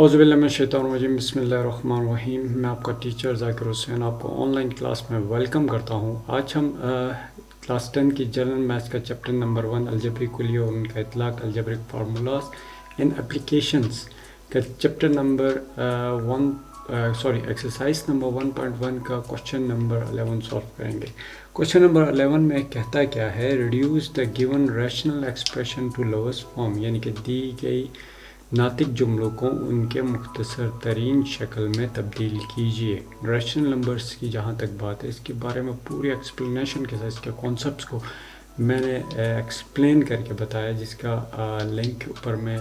औज़ुबिल्लाहिमिनश्शैतानिर्रजीम बिस्मिल्लाहिर्रहमानिर्रहीम। मैं आपका टीचर ज़ाकिर हुसैन आपको ऑनलाइन क्लास में वेलकम करता हूँ। आज हम क्लास 10 की जनरल मैथ्स का चैप्टर नंबर 1 अलजेब्रिक कुलिया और उनका इतलाक़ अलजेब्रिक फार्मूलाज इन एप्लीकेशंस का चैप्टर नंबर एक्सरसाइज नंबर 1.1 का क्वेश्चन नंबर 11 सॉल्व करेंगे। क्वेश्चन नंबर 11 में कहता क्या है, reduce the given rational expression to lowest form, यानी कि दी गई नातिक जुमलों को उनके मुख्तसर तरीन शक्ल में तब्दील कीजिए। रैशनल नंबर्स की जहाँ तक बात है, इसके बारे में पूरी एक्सप्लेनेशन के साथ इसके कॉन्सेप्ट्स को मैंने एक्सप्लेन करके बताया, जिसका लिंक ऊपर मैं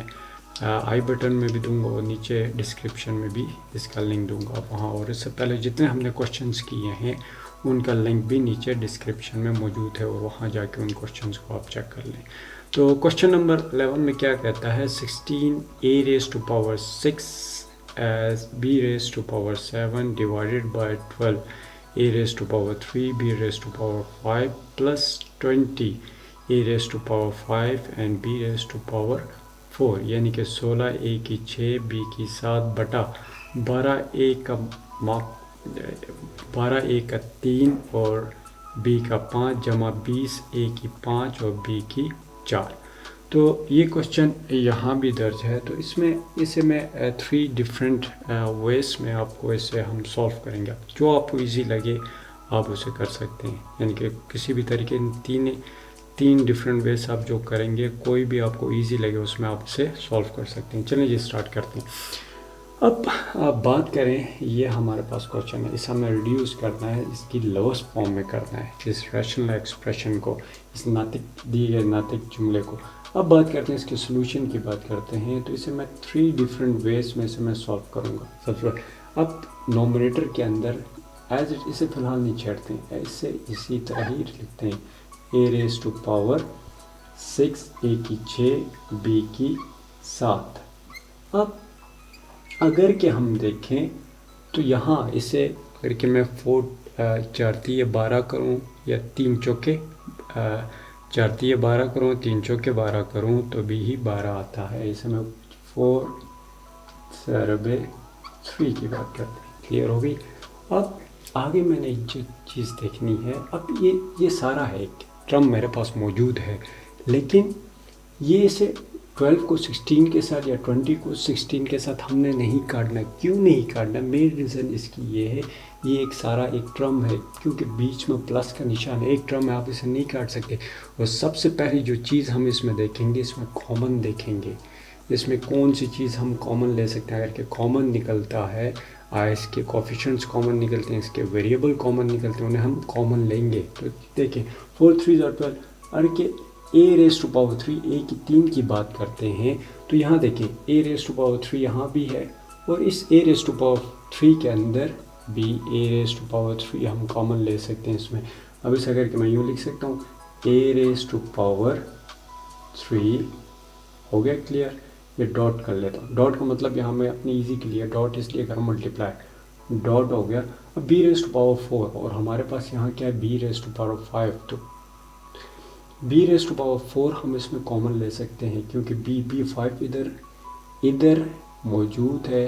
आई बटन में भी दूंगा और नीचे डिस्क्रिप्शन में भी इसका लिंक दूंगा वहाँ। और इससे पहले जितने हमने क्वेश्चंस किए हैं उनका लिंक भी नीचे डिस्क्रिप्शन में मौजूद है और वहाँ जाके उन क्वेश्चंस को आप चेक कर लें। तो क्वेश्चन नंबर 11 में क्या कहता है, 16a raised to power 6 as b raised to power 7 divided by 12 a raised to power 3 b raised to power 5 plus 20 a raised to power 5 and b raised to power 4, यानी कि 16 a की 6 b की 7 बटा 12 a का 3 और b का 5 जमा 20 a की 5 और b की 4। तो ये क्वेश्चन यहाँ भी दर्ज है। तो इसे मैं 3 डिफरेंट वेज में आपको इसे हम सॉल्व करेंगे। जो आपको इजी लगे आप उसे कर सकते हैं, यानी कि किसी भी तरीके तीन डिफरेंट वेज आप जो करेंगे, कोई भी आपको इजी लगे उसमें आप इसे सॉल्व कर सकते हैं। चलिए जी स्टार्ट करते हैं। अब आप बात करें, ये हमारे पास क्वेश्चन है, इसे हमें रिड्यूस करना है, इसकी लोवेस्ट फॉर्म में करना है, इस रैशनल एक्सप्रेशन को, इस दिए गए नातिक जुमले को। अब बात करते हैं इसके सोल्यूशन की बात करते हैं। तो इसे मैं 3 डिफरेंट वेज में से मैं सॉल्व करूँगा। सबसे पहले अब नोमिनेटर के अंदर एज इट इसे फ़िलहाल नहीं छेड़ते हैं, इसे इसी तरह ही लिखते हैं, a raised to power 6 a की 6 b की 7। अब अगर कि हम देखें तो यहाँ इसे अगर कि मैं 4 4 12 करूँ या 3 चौके 4 12 करूँ 3 चौके 12 करूँ तो भी ही 12 आता है। इसे मैं 4 सरबे 3 की बात करते हैं। क्लियर हो गई। अब आगे मैंने जो चीज़ देखनी है, अब ये सारा है, एक टर्म मेरे पास मौजूद है, लेकिन ये इसे 12 को 16 के साथ या 20 को 16 के साथ हमने नहीं काटना। क्यों नहीं काटना? मेन रीज़न इसकी ये है, ये एक सारा एक टर्म है, क्योंकि बीच में प्लस का निशान है, एक टर्म है, आप इसे नहीं काट सकते। और सबसे पहली जो चीज़ हम इसमें देखेंगे, इसमें कॉमन देखेंगे, इसमें कौन सी चीज़ हम कॉमन ले सकते हैं। अगर के कॉमन निकलता है, इसके कोफिशिएंट्स कॉमन निकलते हैं, इसके वेरिएबल कॉमन निकलते हैं, उन्हें हम कॉमन लेंगे। तो देखिए 4 3 12, अरे के a raise to power 3 a की 3 की बात करते हैं तो यहाँ देखें a रेज़ टू पावर 3 यहाँ भी है, और इस a रेज़ टू पावर 3 के अंदर भी a रेज़ टू पावर 3 हम कॉमन ले सकते हैं इसमें। अब इसे अगर कि मैं यूँ लिख सकता हूँ, a रेज़ टू पावर 3 हो गया। क्लियर। ये डॉट कर लेता हूँ। डॉट का मतलब यहाँ मैं अपनी इजी के लिए डॉट इसलिए कर मल्टीप्लाई, डॉट हो गया। अब b रेज़ टू पावर 4 और हमारे पास यहाँ क्या है, b रेज़ टू पावर 5। तो b रेज़ टू पावर 4 हम इसमें कॉमन ले सकते हैं, क्योंकि b 5 इधर मौजूद है,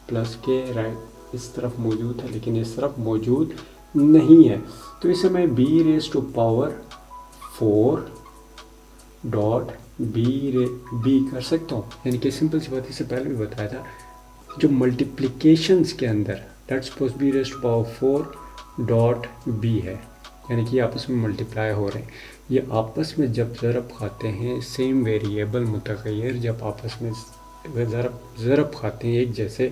प्लस के राइट इस तरफ मौजूद है, लेकिन इस तरफ मौजूद नहीं है। तो इसे मैं b raise to power 4 dot b कर सकता हूँ, यानी कि सिंपल सी बात, इससे पहले भी बताया था, जो मल्टीप्लिकेशंस के अंदर let's suppose b raise to power 4 dot b है, यानी कि आपस में मल्टीप्लाई हो रहे हैं। ये आपस में जब ज़रब खाते हैं, सेम वेरिएबल मुतग़य्यर जब आपस में ज़रब खाते हैं एक जैसे,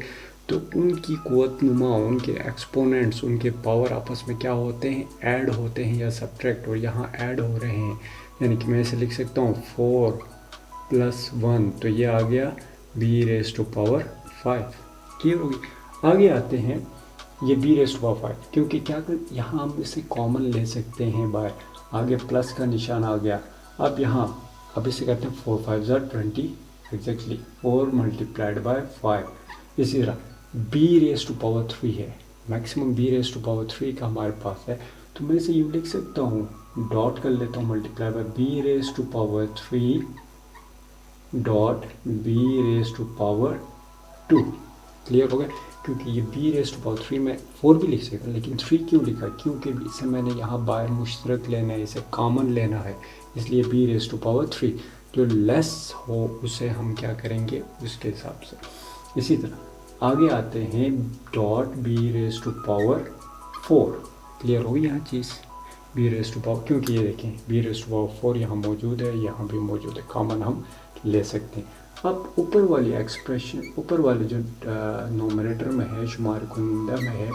तो उनकी क़ुव्वत नुमा, उनके एक्सपोनेंट्स, उनके पावर आपस में क्या होते हैं, ऐड होते हैं या सब्ट्रैक्ट। और यहाँ ऐड हो रहे हैं, यानी कि मैं इसे लिख सकता हूँ 4 + 1, तो ये आ गया b raise to power 5। Clear होगी। आगे आते हैं, ये b रेज़ टू पावर 5, क्योंकि क्या कर यहाँ हम इसे कॉमन ले सकते हैं बाय, आगे प्लस का निशान आ गया। अब यहाँ अब इसे कहते हैं 4 5 20 एग्जैक्टली 4 × 5। इसी तरह b रेज़ टू पावर 3 है, maximum b raise to power 3 का हमारे पास है, तो मैं इसे यूँ लिख सकता हूँ, डॉट कर लेता हूँ, multiply by b raise to power 3 dot b raise to power 2। Clear हो गया? क्योंकि ये बी रेज़ टू पावर 3 में 4 भी लिख सकता, लेकिन 3 क्यों लिखा? क्योंकि इसे मैंने यहाँ बाहर मुश्तरक लेना है, इसे कॉमन लेना है, इसलिए बी रेज़ टू पावर 3 जो लेस हो उसे हम क्या करेंगे उसके हिसाब से। इसी तरह आगे आते हैं dot b raise to power 4। Clear होगी यहाँ चीज़? बी रेज़ टू पावर, क्योंकि ये देखें बी रेज़ टू पावर 4 यहाँ मौजूद है, यहाँ भी मौजूद है, कॉमन हम ले सकते हैं। अब ऊपर वाली एक्सप्रेशन, ऊपर वाले जो नोमिनेटर में है, शुमार कुंदा में है,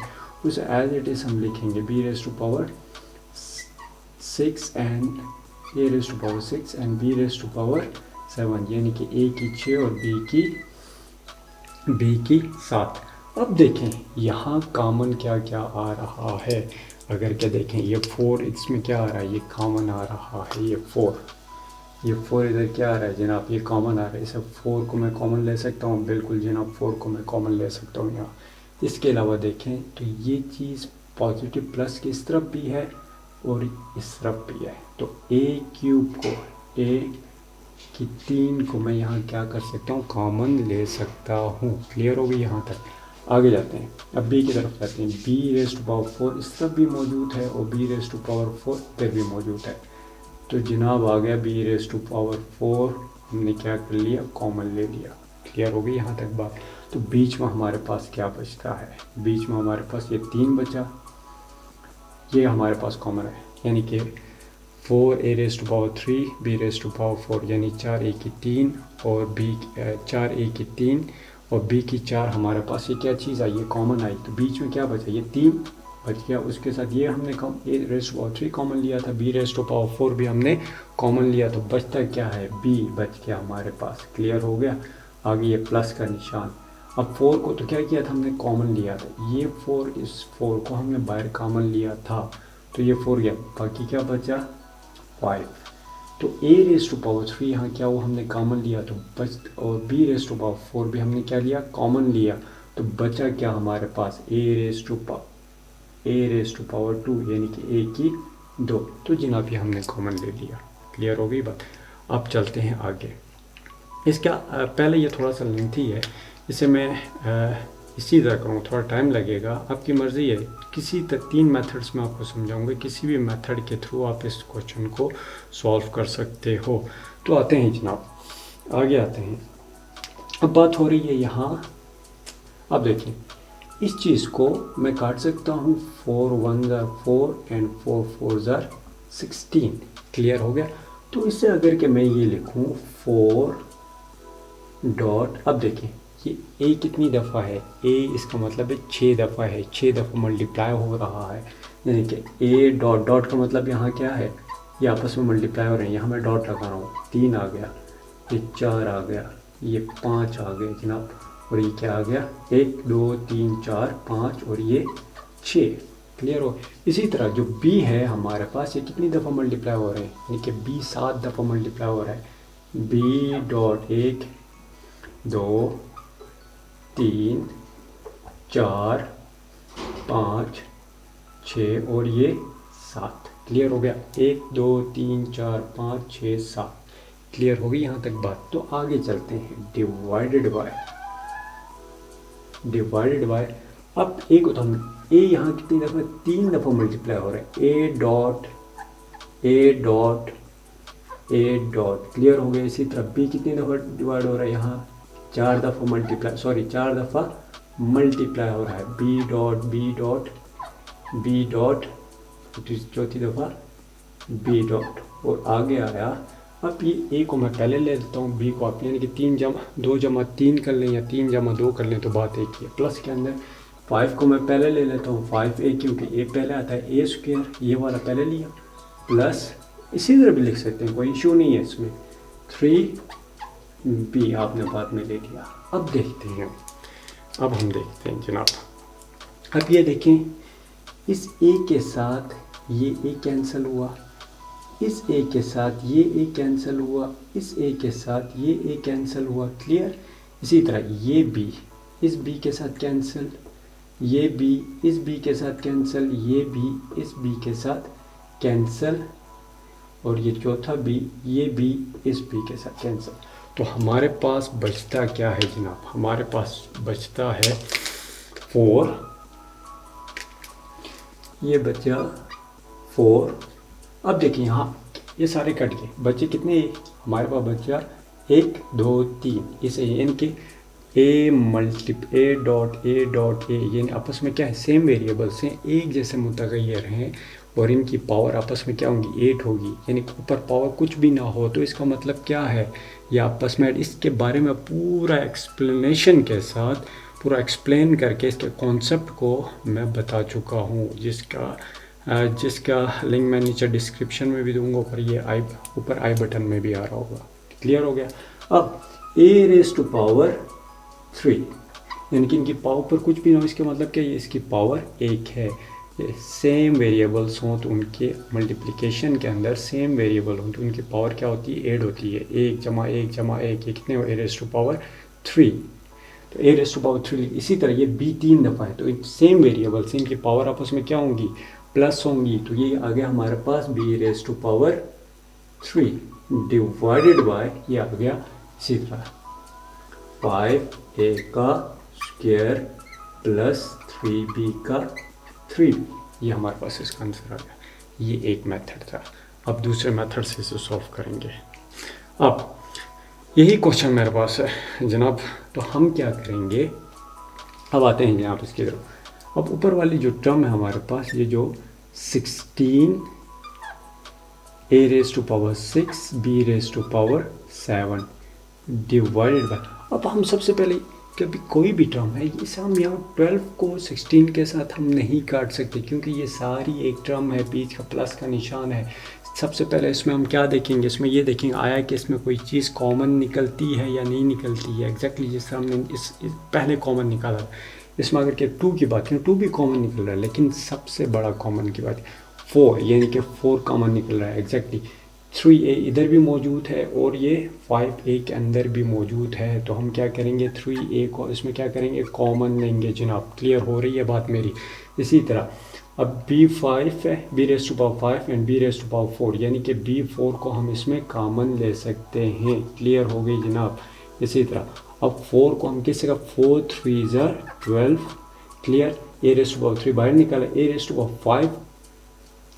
उसे एज इट इज़ हम लिखेंगे b raise to power 6 and a raise to power 6 and b raise to power 7, यानी कि ए की 6 और बी की 7। अब देखें यहाँ कॉमन क्या क्या आ रहा है। अगर क्या देखें ये 4 इसमें क्या आ रहा है, ये कॉमन आ रहा है, ये 4 इधर क्या आ रहा है जनाब, ये कॉमन आ रहा है। इसे 4 को मैं कॉमन ले सकता हूँ, बिल्कुल जनाब 4 को मैं कॉमन ले सकता हूँ यहाँ। इसके अलावा देखें तो ये चीज़ पॉजिटिव प्लस की इस तरफ भी है और इस तरफ भी है, तो ए क्यूब को, ए की 3 को मैं यहाँ क्या कर सकता हूँ, कॉमन ले सकता हूँ। क्लियर हो गई यहाँ तक? आगे जाते हैं, अब बी की तरफ जाते हैं। बी रेज़ टू पावर 4 इस तरफ भी मौजूद है और बी रेज़ टू पावर 4 इधर भी मौजूद है, तो जनाब आ गया बी रेज़ टू पावर 4, हमने क्या कर लिया, कॉमन ले लिया। क्लियर हो गई यहाँ तक बात? तो बीच में हमारे पास क्या बचता है, बीच में हमारे पास ये 3 बचा, ये हमारे पास कॉमन है, यानी कि 4 A raise to power 3 B raise to power 4, यानी 4 ए की 3 और बी 4 ए की 3 और बी की 4 हमारे पास ये क्या चीज़ आई, ये कॉमन आई, तो बीच में क्या बचा, ये 3 बच गया। उसके साथ ये हमने ए रेज़ टू पावर 3 कॉमन लिया था, बी रेज़ टू पावर 4 भी हमने कॉमन लिया, तो बचता क्या है, बी बच गया हमारे पास। क्लियर हो गया? आगे ये प्लस का निशान। अब 4 को तो क्या किया था हमने, कॉमन लिया था, ये 4 इस 4 को हमने बाहर कॉमन लिया था, तो ये 4 गया, बाकी क्या बचा 5। तो ए रेज़ टू पावर 3 यहाँ क्या हुआ, हमने कॉमन लिया तो बच, और बी रेज़ टू पावर 4 भी हमने क्या लिया, कॉमन लिया, तो बचा क्या हमारे पास, ए रेज़ टू पावर 2, यानी कि ए की 2, तो जनाब ये हमने कॉमन ले लिया। क्लियर हो गई बात? अब चलते हैं आगे। इसका पहले ये थोड़ा सा लेंथी है, इसे मैं इसी तरह करूँ, थोड़ा टाइम लगेगा, आपकी मर्ज़ी है। किसी 3 मेथड्स में आपको समझाऊंगा, किसी भी मेथड के थ्रू आप इस क्वेश्चन को सॉल्व कर सकते हो। तो आते हैं जनाब, आगे आते हैं। अब बात हो रही है यहाँ, अब देखिए इस चीज़ को मैं काट सकता हूँ, 4 1 ज़ार 4 एंड 4 4 ज़ार 16। क्लियर हो गया? तो इससे अगर कि मैं ये लिखूँ 4 डॉट, अब देखें ये ए कितनी दफ़ा है, ए इसका मतलब है 6 दफ़ा है, 6 दफ़ा मल्टीप्लाई हो रहा है, यानी कि ए डॉट, डॉट का मतलब यहाँ क्या है, ये आपस में मल्टीप्लाई हो रहे हैं, यहाँ मैं डॉट लगा रहा हूँ, 3 आ गया, ये 4 आ गया, ये 5 आ गए जनाब, और ये क्या आ गया, 1 2 3 4 5 और ये 6। क्लियर हो? इसी तरह जो बी है हमारे पास, ये कितनी दफ़ा मल्टीप्लाई हो रहे हैं, यानी कि बी 7 दफ़ा मल्टीप्लाई हो रहा है, बी डॉट 1 2 3 4 5 6 और ये 7। क्लियर हो गया? 1 2 3 4 5 6 7। क्लियर हो गई यहाँ तक बात? तो आगे चलते हैं, डिवाइडेड बाय। अब ए को तो हम, ए यहाँ कितनी दफ़ा, 3 दफ़ा मल्टीप्लाई हो रहा है, ए डॉट। क्लियर हो गया? इसी तरह बी कितनी दफ़ा डिवाइड हो रहा है, यहाँ 4 दफ़ा मल्टीप्लाई हो रहा है, बी डॉट चौथी दफ़ा बी डॉट, और आगे आया। अब ये ए को मैं पहले ले लेता हूँ, बी को आप, यानी कि 2 जमा 3 कर लें या 3 जमा 2 कर लें, तो बात एक ही है। प्लस के अंदर 5 को मैं पहले ले लेता हूँ, 5a, क्योंकि ए पहले आता है, ए स्क्वायर ये वाला पहले लिया, प्लस इसी तरह भी लिख सकते हैं, कोई इशू नहीं है इसमें, 3b आपने बाद में ले लिया। अब देखते हैं, अब हम देखते हैं जनाब, अब ये देखें, इस ए के साथ ये ए कैंसिल हुआ, इस ए के साथ ये ए कैंसिल हुआ, इस ए के साथ ये ए कैंसिल हुआ। क्लियर? इसी तरह ये बी इस बी के साथ कैंसिल, ये बी इस बी के साथ कैंसिल, ये बी इस बी के साथ कैंसिल, और ये चौथा बी, ये बी इस बी के साथ कैंसिल। तो हमारे पास बचता क्या है जनाब, हमारे पास बचता है 4, ये बचा 4। अब देखिए यहाँ ये सारे कट गए, बचे कितने, हमारे पास बचा 1 2 3, इसे इनके ए डॉट ए ये आपस में क्या है, सेम वेरिएबल्स हैं, एक जैसे मुतगय्यर हैं और इनकी पावर आपस में क्या होगी 8 होगी, यानी ऊपर पावर कुछ भी ना हो। तो इसका मतलब क्या है, ये आपस में, इसके बारे में पूरा एक्सप्लेनेशन के साथ पूरा एक्सप्लेन करके इसके कॉन्सेप्ट को मैं बता चुका हूँ, जिसका लिंक मैं नीचे डिस्क्रिप्शन में भी दूंगा, ऊपर आई बटन में भी आ रहा होगा। क्लियर हो गया। अब ए रेज टू पावर 3, यानी कि इनकी पावर पर कुछ भी ना हो, इसके मतलब क्या, ये इसकी पावर 1 है। ये सेम वेरिएबल्स हों तो उनके मल्टीप्लिकेशन के अंदर सेम वेरिएबल हों तो उनकी पावर क्या होती है, 8 होती है। 1 जमा 1 जमा 1 ये कितने हो, ए रेज टू पावर 3। तो ए रेज टू पावर 3। इसी तरह ये बी 3 दफ़ा है, तो सेम वेरिएबल्स, इनकी पावर आपस में क्या होंगी, प्लस होंगी। तो ये आ गया हमारे पास B raise to power 3 divided by, ये आ गया इसी तरह 5a का स्क्वायर प्लस 3b का 3, ये हमारे पास इसका आंसर आ गया। ये एक मेथड था। अब दूसरे मेथड से इसे सॉल्व करेंगे। अब यही क्वेश्चन मेरे पास है जनाब, तो हम क्या करेंगे, अब आते हैं जनाब इसकी तरफ। अब ऊपर वाली जो टर्म है हमारे पास, ये जो 16 a raise to power 6 b raise to power 7 divided by, अब हम सबसे पहले कभी कोई भी टर्म है, इसे हम यहाँ 12 को 16 के साथ हम नहीं काट सकते क्योंकि ये सारी एक टर्म है, बीच का प्लस का निशान है। सबसे पहले इसमें हम क्या देखेंगे, इसमें ये देखेंगे आया कि इसमें कोई चीज़ कॉमन निकलती है या नहीं निकलती है। एग्जैक्टली जिस तरह हमने इस पहले कॉमन निकाला, इसमें अगर के 2 की बात करें 2 भी कॉमन निकल रहा है, लेकिन सबसे बड़ा कॉमन की बात है 4, यानी कि 4 कॉमन निकल रहा है। एग्जैक्टली 3a इधर भी मौजूद है और ये 5a के अंदर भी मौजूद है। तो हम क्या करेंगे, 3a को इसमें क्या करेंगे, कॉमन लेंगे जनाब। क्लियर हो रही है बात मेरी। इसी तरह अब b5 है, b raise to power 5 and b raise to power 4, यानी कि b4 को हम इसमें कॉमन ले सकते हैं। क्लियर हो गई जनाब। इसी तरह अब 4 को हम किससे का, 4 3 12। Clear, a raise to power 3 बाहर निकाला, a रेज टू पावर 5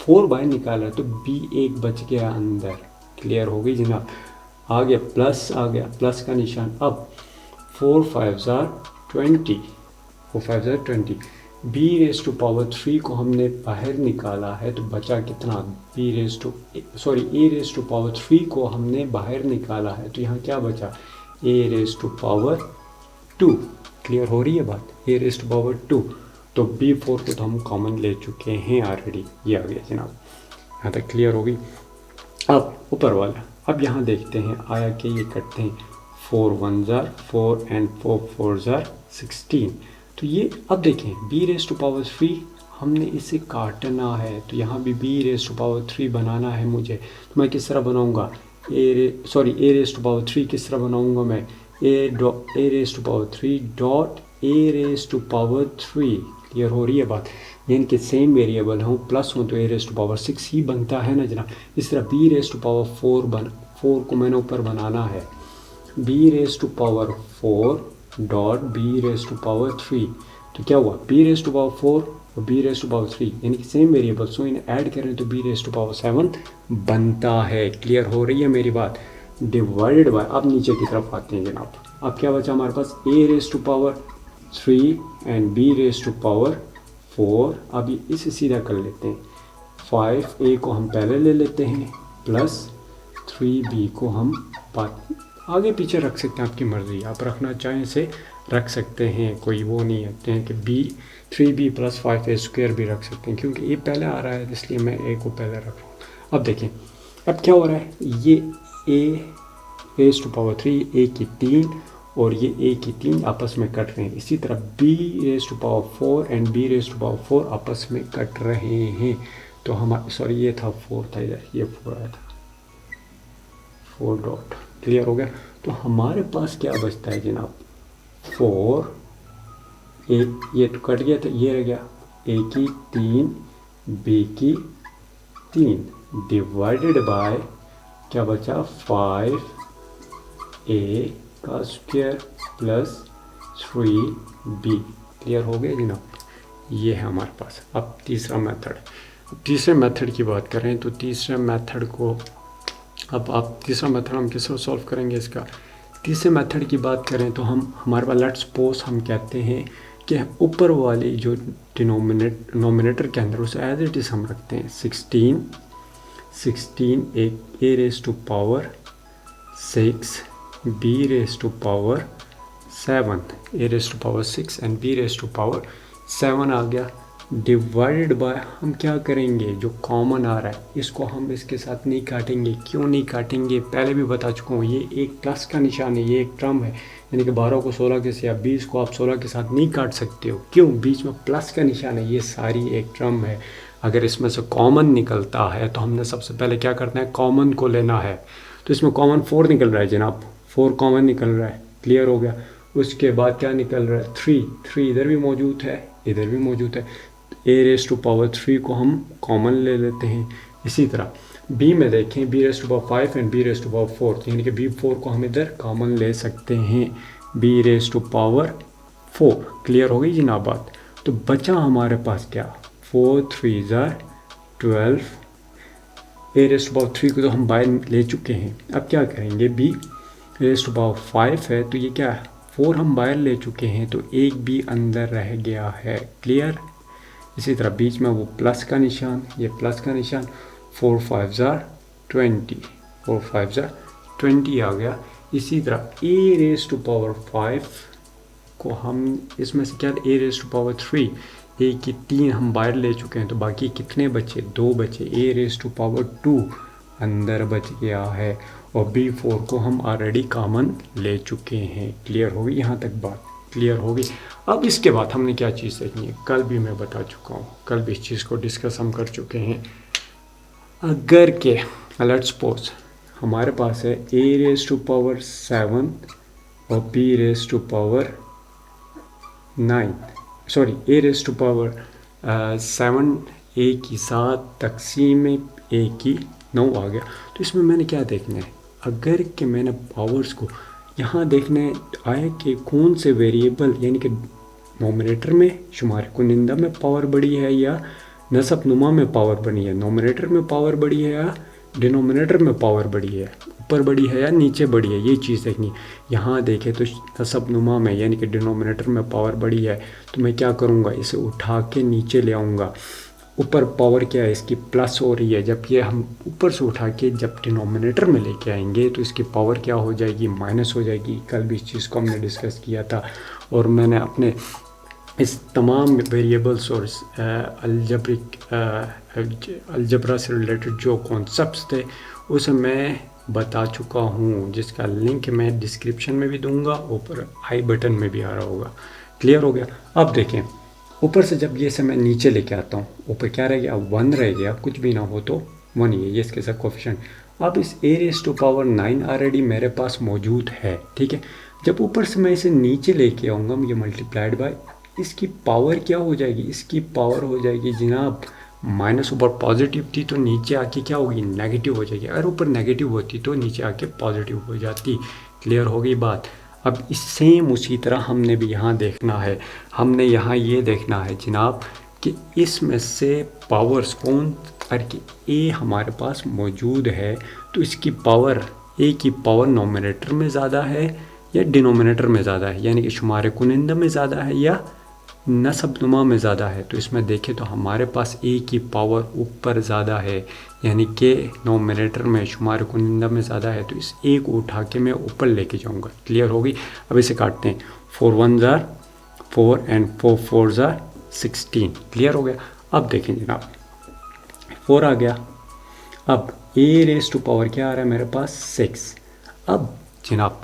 4 बाहर निकाला, तो b एक बच गया अंदर। क्लियर हो गई जनाब। आ गया प्लस, आ गया प्लस का निशान। अब 4 5 20, 4 5 20, b रेज टू पावर 3 को हमने बाहर निकाला है तो बचा कितना, a रेज टू पावर 3 को हमने बाहर निकाला है तो यहाँ क्या बचा, a raise to power 2। Clear हो रही है बात, a रेज टू पावर 2। तो b4 को तो हम कॉमन ले चुके हैं ऑलरेडी। ये आ गया जनाब, यहाँ तक क्लियर हो गई। अब ऊपर वाला, अब यहाँ देखते हैं आया कि ये करते हैं 4 1 4 एंड 4 4 16। तो ये अब देखें b रेज टू पावर 3 हमने इसे काटना है, तो यहाँ भी b रेज टू पावर 3 बनाना है मुझे। तो मैं किस तरह बनाऊँगा, a रेज टू पावर 3 किस तरह बनाऊँगा मैं, a raise to power 3 dot a raise to power 3। Clear हो रही है बात, यानी कि सेम वेरिएबल हों प्लस हों तो a रेज टू पावर 6 ही बनता है ना जनाब। इस तरह b रेज टू पावर 4 को मैंने ऊपर बनाना है, b raise to power 4 dot b raise to power 3। तो क्या हुआ, b रेज टू पावर 4 और b रेज टू पावर 3 यानी कि सेम वेरिएबल्स हो, इन्हें ऐड करें तो b रेज टू पावर 7 बनता है। क्लियर हो रही है मेरी बात। डिवाइडेड बाय, अब नीचे की तरफ आते हैं जनाब। अब क्या बचा हमारे पास, a raise to power 3 and b raise to power 4। अब इसे सीधा कर लेते हैं, 5a को हम पहले ले लेते हैं प्लस 3b को हम आगे पीछे रख सकते हैं, आपकी मर्ज़ी, आप रखना चाहें से रख सकते हैं, कोई वो नहीं है कि 3b प्लस 5a स्क्वायर भी रख सकते हैं, क्योंकि ये पहले आ रहा है इसलिए मैं a को पहले रख रहा हूँ। अब देखें अब क्या हो रहा है, ये a raise to power 3 a की 3 और ये a की 3 आपस में कट रहे हैं। इसी तरह b raise to power 4 and b raise to power 4 आपस में कट रहे हैं। तो हम ये था 4 था इधर, ये 4 आया था, 4 डॉट। क्लियर हो गया। तो हमारे पास क्या बचता है जनाब, 4, ये तो कट गया, तो ये रह गया a की 3 b की 3 डिवाइडेड बाय क्या बचा, 5 ए का स्क्वायर प्लस 3b। क्लियर हो गया जनाब? ये है हमारे पास। अब तीसरा मेथड, तीसरे मेथड की बात करें तो तीसरे मेथड को अब तीसरा मेथड हम किस तरह सॉल्व करेंगे इसका? तीसरे मेथड की बात करें तो हमारे पास लेट्स सपोज हम कहते हैं कि ऊपर वाली जो डिनोमिनेटर के अंदर उसे एज इट इज़ हम रखते हैं 16 एक A raise to power 6 B raise to power 7, A raise to power 6 and B raise to power 7 आ गया, डिवाइडेड बाय हम क्या करेंगे, जो कॉमन आ रहा है इसको हम इसके साथ नहीं काटेंगे। क्यों नहीं काटेंगे? पहले भी बता चुका हूँ, ये एक प्लस का निशान है, ये एक टर्म है, यानी कि 12 को 16 के से या 20 को आप 16 के साथ नहीं काट सकते हो। क्यों? बीच में प्लस का निशान है, ये सारी एक टर्म है। अगर इसमें से कॉमन निकलता है तो हमने सबसे पहले क्या करना है, कॉमन को लेना है। तो इसमें कॉमन 4 निकल रहा है जनाब, 4 कॉमन निकल रहा है। क्लियर हो गया? उसके बाद क्या निकल रहा है, 3 इधर भी मौजूद है, इधर भी मौजूद है। ए रेस टू पावर 3 को हम कॉमन ले लेते हैं। इसी तरह बी में देखें, b raise to power 5 and B raise to power 4, यानी कि बी 4 को हम इधर कॉमन ले सकते हैं, b raise to power 4। Clear हो गई जनाब बात? तो बचा हमारे पास क्या, 4 3 12, ए रेस टू पावर 3 को तो हम बाहर ले चुके हैं। अब क्या करेंगे, बी रेस टू पावर 5 है तो ये क्या है, 4 हम बाहर ले चुके हैं तो एक भी अंदर रह गया है। क्लियर? इसी तरह बीच में वो प्लस का निशान, ये प्लस का निशान, 4 5 20, 4 5 20 आ गया। इसी तरह ए रेस टू पावर 5 को हम इसमें से क्या, ए रेस टू पावर 3, ए की 3 हम बाहर ले चुके हैं तो बाकी कितने बचे, 2 बचे। ए रेस टू पावर 2 अंदर बच गया है और बी 4 को हम ऑलरेडी कॉमन ले चुके हैं। क्लियर होगी? यहाँ तक बात क्लियर होगी? अब इसके बाद हमने क्या चीज़ देखनी है, कल भी मैं बता चुका हूँ, कल भी इस चीज़ को डिस्कस हम कर चुके हैं। अगर के लेट्स सपोज हमारे पास है ए रेस टू पावर 7 और b raise to power 9, sorry a raise to power 7 a की 7 तकसीम ए की 9 आ गया। तो इसमें मैंने क्या देखना है, अगर कि मैंने पावर्स को यहाँ देखना आया कि कौन से वेरिएबल, यानी कि नोमिनेटर में शुमार कुनिंदा में पावर बड़ी है या नसब नुमा में पावर बड़ी है, नोमिनेटर में पावर बड़ी है या डिनोमिनेटर में पावर बड़ी है, ऊपर बड़ी है या नीचे बड़ी है, ये चीज़ देखनी। यहाँ देखें तो नसब नुमा में यानी कि डिनोमिनेटर में पावर बड़ी है तो मैं क्या करूँगा, इसे उठा के नीचे ले आऊँगा। ऊपर पावर क्या है, इसकी प्लस हो रही है, जब ये हम ऊपर से उठा के जब डिनोमिनेटर में लेके आएंगे तो इसकी पावर क्या हो जाएगी, माइनस हो जाएगी। कल भी इस चीज़ को हमने डिस्कस किया था और मैंने अपने इस तमाम वेरिएबल्स और अलजबरा से रिलेटेड जो कॉन्सेप्ट्स थे उसे मैं बता चुका हूँ, जिसका लिंक मैं डिस्क्रिप्शन में भी दूंगा, ऊपर आई बटन में भी आ रहा होगा। क्लियर हो गया? अब देखें ऊपर से जब ये से मैं नीचे लेके आता हूँ, ऊपर क्या रह गया, 1 रह गया, कुछ भी ना हो तो 1 ही है, ये इसके साथ कोफिशिएंट। अब इस ए रेस टू पावर 9 ऑलरेडी मेरे पास मौजूद है, ठीक है। जब ऊपर से मैं इसे नीचे लेके आऊँगा, ये मल्टीप्लाइड बाय इसकी पावर क्या हो जाएगी, इसकी पावर हो जाएगी जनाब माइनस, ऊपर पॉजिटिव थी तो नीचे आके क्या होगी, नेगेटिव हो जाएगी। अगर ऊपर नेगेटिव होती तो नीचे आके पॉजिटिव हो जाती। क्लियर हो गई बात? अब इस सेम उसी तरह हमने भी यहाँ देखना है, हमने यहाँ ये देखना है जनाब कि इसमें से पावर्स कौन, करके ए हमारे पास मौजूद है तो इसकी पावर, ए की पावर नोमिनेटर में ज़्यादा है या डिनोमिनेटर में ज़्यादा है, यानी कि शुमार कुनिंदा में ज़्यादा है या नसबनुमा में ज़्यादा है। तो इसमें देखें तो हमारे पास ए की पावर ऊपर ज़्यादा है, यानी कि नोमिनेटर में शुमार कुनिंदा में ज़्यादा है, तो इस ए को उठा के मैं ऊपर लेके जाऊंगा। क्लियर होगी? अब इसे काटते हैं, 4 1 4 एंड 4 4 16। क्लियर हो गया? अब देखें जनाब 4 आ गया। अब ए रेस टू पावर क्या आ रहा है मेरे पास, 6। अब जनाब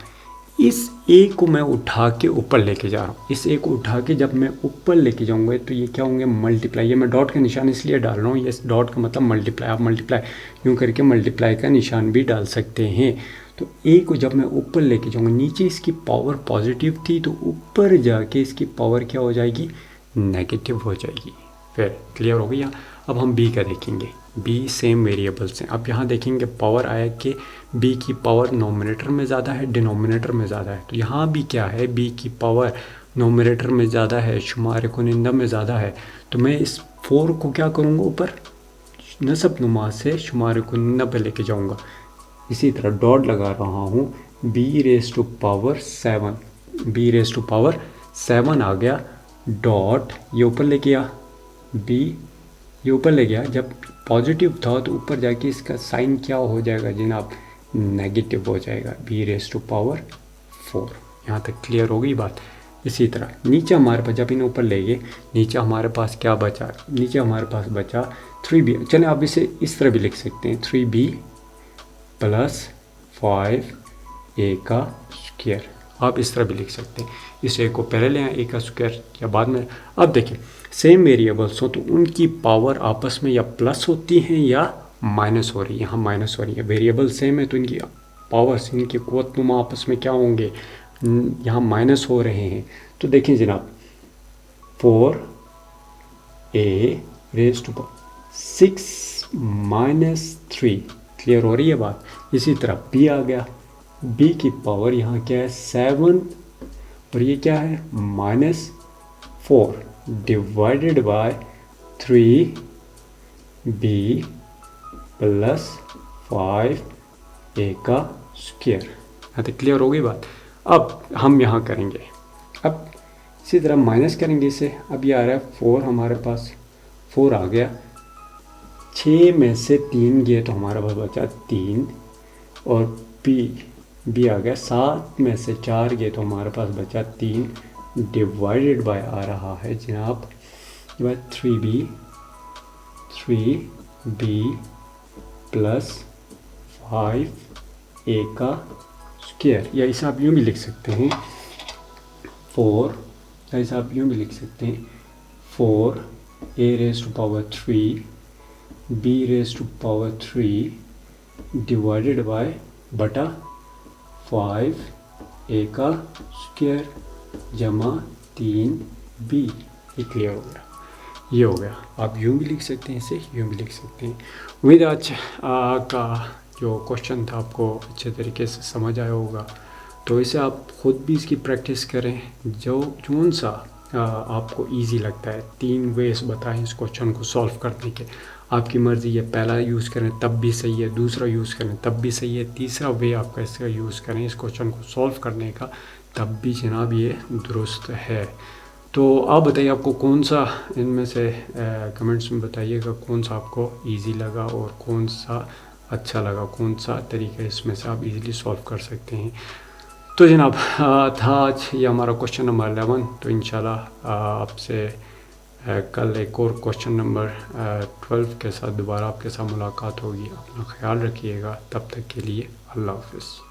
इस ए को मैं उठा के ऊपर लेके जा रहा हूँ, इस ए को उठा के जब मैं ऊपर लेके जाऊँगा तो ये क्या होंगे, मल्टीप्लाई। ये मैं डॉट का निशान इसलिए डाल रहा हूँ, ये डॉट का मतलब मल्टीप्लाई। आप मल्टीप्लाई यूँ करके मल्टीप्लाई का निशान भी डाल सकते हैं। तो ए को जब मैं ऊपर लेके जाऊँगा, नीचे इसकी पावर पॉजिटिव थी तो ऊपर जाके इसकी पावर क्या हो जाएगी, नेगेटिव हो जाएगी। फिर क्लियर हो गया? अब हम बी का देखेंगे। बी सेम वेरिएबल्स हैं। अब यहाँ देखेंगे पावर आया कि बी की पावर नोमिनेटर में ज़्यादा है, डिनोमिनेटर में ज़्यादा है। तो यहाँ भी क्या है, बी की पावर नोमिनेटर में ज़्यादा है, शुमार कुनिंदा में ज़्यादा है। तो मैं इस 4 को क्या करूँगा, ऊपर नसब नुमा से शुमार कुनिंदा पे लेके जाऊँगा। इसी तरह डॉट लगा रहा हूँ, b raise to power 7, b raise to power 7 आ गया, डॉट ये ऊपर ले गया, बी ये ऊपर ले गया। जब पॉजिटिव था तो ऊपर जाके इसका साइन क्या हो जाएगा जनाब, नेगेटिव हो जाएगा, बी रेज़ टू पावर 4। यहाँ तक क्लियर हो गई बात। इसी तरह नीचे हमारे पास, जब इन्हें ऊपर ले गए, नीचे हमारे पास क्या बचा, नीचे हमारे पास बचा 3b। चलें आप इसे इस तरह भी लिख सकते हैं, 3b प्लस 5a का स्क्वायर, आप इस तरह भी लिख सकते हैं। इस a को पहले ले आए, a का स्क्वायर या बाद में। अब देखिए सेम वेरिएबल्स हो तो उनकी पावर आपस में या प्लस होती हैं या माइनस हो रही है। यहाँ माइनस हो रही है, वेरिएबल सेम है तो इनकी पावर्स, इनके क़ुव्वतनुमा आपस में क्या होंगे, यहाँ माइनस हो रहे हैं। तो देखें जनाब 4a raise to power 6 minus 3, clear हो रही है बात। इसी तरह b आ गया, b की पावर यहाँ क्या है 7 और ये क्या है -4 divided by 3b plus 5a का स्क्वायर। यहाँ तक क्लियर हो गई बात। अब हम यहाँ करेंगे, अब इसी तरह माइनस करेंगे इसे। अब ये आ रहा है 4, हमारे पास 4 आ गया, 6 में से 3 गए तो हमारा पास बचा 3 और b आ गया, 7 में से 4 गए तो हमारे पास बचा 3 डिवाइडेड बाय आ रहा है जनाब 3b प्लस 5a का स्क्वायर। या इसे आप यूँ भी लिख सकते हैं 4, या इसे आप यूँ भी लिख सकते हैं 4a raise to power 3 b raise to power 3 divided by बटा 5a का स्क्वायर जमा 3b। ये क्लियर हो गया, ये हो गया। आप यूँ भी लिख सकते हैं, इसे यूँ भी लिख सकते हैं। उम्मीद आज का जो क्वेश्चन था आपको अच्छे तरीके से समझ आया होगा। तो इसे आप ख़ुद भी इसकी प्रैक्टिस करें, जोन सा आपको इजी लगता है। 3 वेज बताएं इस क्वेश्चन को सॉल्व करने के, आपकी मर्ज़ी है। पहला यूज़ करें तब भी सही है, दूसरा यूज़ करें तब भी सही है, तीसरा वे आपका इसका यूज़ करें इस क्वेश्चन को सॉल्व करने का, तब भी जनाब ये दुरुस्त है। तो आप बताइए आपको कौन सा इनमें से, कमेंट्स में बताइएगा कौन सा आपको इजी लगा और कौन सा अच्छा लगा, कौन सा तरीका इसमें से आप इजीली सॉल्व कर सकते हैं। तो जनाब था आज ये हमारा क्वेश्चन नंबर 11। तो इंशाल्लाह आपसे कल एक और क्वेश्चन नंबर 12 के साथ दोबारा आपके साथ मुलाकात होगी। अपना ख्याल रखिएगा, तब तक के लिए अल्लाह हाफ़िज़।